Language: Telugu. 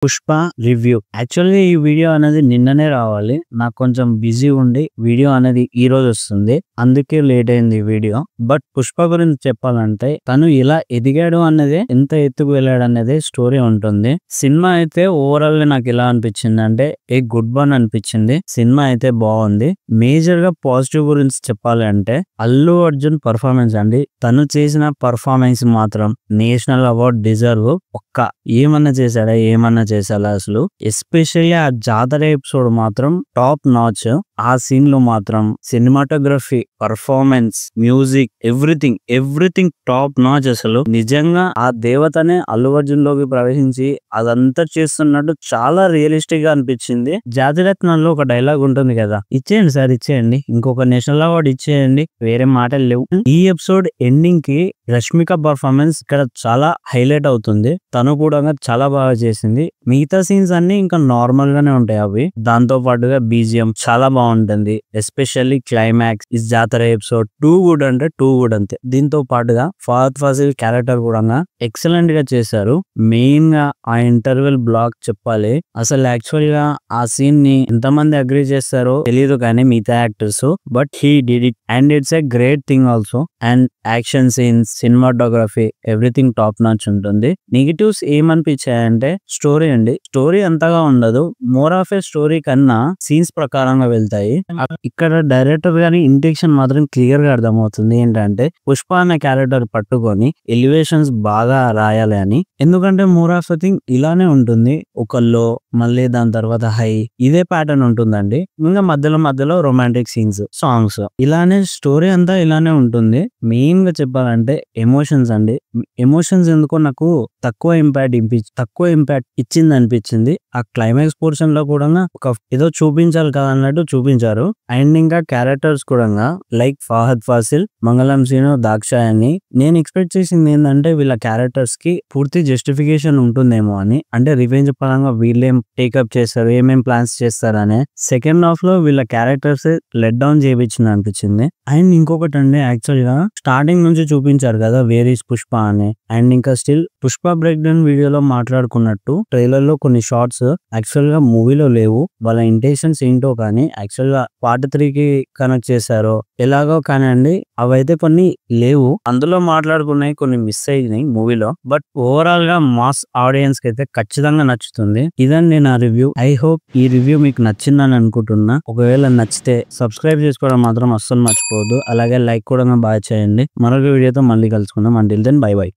పుష్ప రివ్యూ. యాక్చువల్‌గా ఈ వీడియో అనేది నిన్ననే రావాలి. నాకు కొంచెం బిజీ ఉండి వీడియో అనేది ఈ రోజు వస్తుంది. అందుకే లేట్ అయింది ఈ వీడియో. బట్ పుష్ప గురించి చెప్పాలంటే తను ఇలా ఎదిగాడు అన్నదే, ఎంత ఎత్తుకు వెళ్ళాడు అనేది స్టోరీ ఉంటుంది. సినిమా అయితే ఓవరాల్ గా నాకు ఎలా అనిపించింది అంటే ఏ గుడ్ వన్ అనిపించింది. సినిమా అయితే బాగుంది. మేజర్ గా పాజిటివ్ గురించి చెప్పాలి అంటే అల్లు అర్జున్ పర్ఫార్మెన్స్ అండి. తను చేసిన పర్ఫార్మెన్స్ మాత్రం నేషనల్ అవార్డ్ డిజర్వ్. ఏమన్నా చేశాడా అసలు. ఎస్పెషల్లీ ఆ జాతర ఎపిసోడ్ మాత్రం టాప్ నాచ్. ఆ సీన్ లో మాత్రం cinematography, performance, music, everything top notch. అసలు నిజంగా ఆ దేవతనే అల్లు అర్జున్ లోకి ప్రవేశించి అదంతా చేస్తున్నట్టు చాలా రియలిస్టిక్ గా అనిపించింది. జాతిరత్నాల్లో ఒక డైలాగ్ ఉంటుంది కదా, ఇచ్చేయండి సార్ ఇచ్చేయండి, ఇంకొక నేషనల్ అవార్డు ఇచ్చేయండి, వేరే మాటలు లేవు. ఈ ఎపిసోడ్ ఎండింగ్ కి రష్మిక పర్ఫార్మెన్స్ ఇక్కడ చాలా హైలైట్ అవుతుంది. తను కూడా చాలా బాగా చేసింది. మిగతా సీన్స్ అన్ని ఇంకా నార్మల్ గానే ఉంటాయి. అవి దాంతో పాటుగా బీజిఎం చాలా బాగుంటుంది. ఎస్పెషల్లీ క్లైమాక్స్ ఈ జాతర ఎపిసోడ్ టూ గుడ్ అంతే. దీంతో పాటుగా ఫహద్ ఫాసిల్ క్యారెక్టర్ కూడా ఎక్సలెంట్ గా చేశారు. మెయిన్ గా ఆ ఇంటర్వెల్ బ్లాక్ చెప్పాలి. అసలు యాక్చువల్ గా ఆ సీన్ ని ఎంతమంది అగ్రీ చేస్తారో తెలియదు కానీ మిగతా actors, but he did it and it's a great thing also. And action scenes, cinematography, everything top notch ఉంటుంది. నెగిటివ్స్ ఏమనిపించాయంటే స్టోరీ అండి. స్టోరీ అంతగా ఉండదు. మోర్ ఆఫ్ ఏ స్టోరీ కన్నా సీన్స్ ప్రకారంగా వెళ్తాయి. ఇక్కడ డైరెక్టర్ గారి ఇంటెన్షన్ మాత్రం క్లియర్ గా అర్థమవుతుంది. ఏంటంటే పుష్ప అనే క్యారెక్టర్ పట్టుకొని ఎలివేషన్స్ బాగా రాయాలి అని. ఎందుకంటే మోర్ ఆఫ్ థింగ్ ఇలానే ఉంటుంది. ఒక లో, మళ్ళీ దాని తర్వాత హై, ఇదే ప్యాటర్న్ ఉంటుందండి. ఇంకా మధ్యలో రొమాంటిక్ సీన్స్, సాంగ్స్, ఇలానే స్టోరీ అంతా ఇలానే ఉంటుంది. మెయిన్ గా చెప్పాలంటే ఎమోషన్స్ అండి. ఎమోషన్స్ ఎందుకో నాకు తక్కువ ఇంపాక్ట్ ఇచ్చింది అనిపించింది. ఆ క్లైమాక్స్ పోర్షన్ లో కూడా ఒక ఏదో చూపించాలి కదా అన్నట్టు చూపించారు. అండ్ ఇంకా క్యారెక్టర్స్ కూడా లైక్ ఫహద్ ఫాసిల్, మంగళం శ్రీను, దాక్షాయణి. నేను ఎక్స్పెక్ట్ చేసింది ఏంటంటే వీళ్ళ క్యారెక్టర్స్ కి పూర్తి జస్టిఫికేషన్ ఉంటుందేమో అని. అంటే రివెంజ్ పరంగా వీళ్ళేం టేకప్ చేస్తారు, ఏమేం ప్లాన్స్ చేస్తారనే. సెకండ్ హాఫ్ లో వీళ్ళ క్యారెక్టర్స్ లెట్ డౌన్ చేయించింది అనిపించింది. అండ్ ఇంకొకటి అండి, యాక్చువల్ గా స్టార్టింగ్ నుంచి చూపించారు కదా వేర్ ఈస్ పుష్ప అని. అండ్ ఇంకా స్టిల్ పుష్ప బ్రేక్ డౌన్ వీడియోలో మాట్లాడుకున్నట్టు ట్రైలర్ లో కొన్ని షార్ట్స్ యాక్చువల్ గా మూవీలో లేవు. వాళ్ళ ఇంటెన్షన్స్ ఏంటో కానీ యాక్చువల్ గా పార్ట్ 3 కి కనెక్ట్ చేశారో ఎలాగో కానీ అండి, అవైతే కొన్ని లేవు. అందులో మాట్లాడుకున్నాయి కొన్ని మిస్ అయినాయి మూవీలో. బట్ ఓవరాల్ గా మాస్ ఆడియన్స్ కి అయితే ఖచ్చితంగా నచ్చుతుంది. ఇదండి నా రివ్యూ. ఐ హోప్ ఈ రివ్యూ మీకు నచ్చిందని అనుకుంటున్నా. ఒకవేళ నచ్చితే సబ్స్క్రైబ్ చేసుకోవడం మాత్రం అస్సలు మర్చిపోవద్దు. అలాగే లైక్ కూడా బాగా చేయండి. మరొక వీడియోతో మళ్ళీ కలుసుకుందాం. Until then bye by.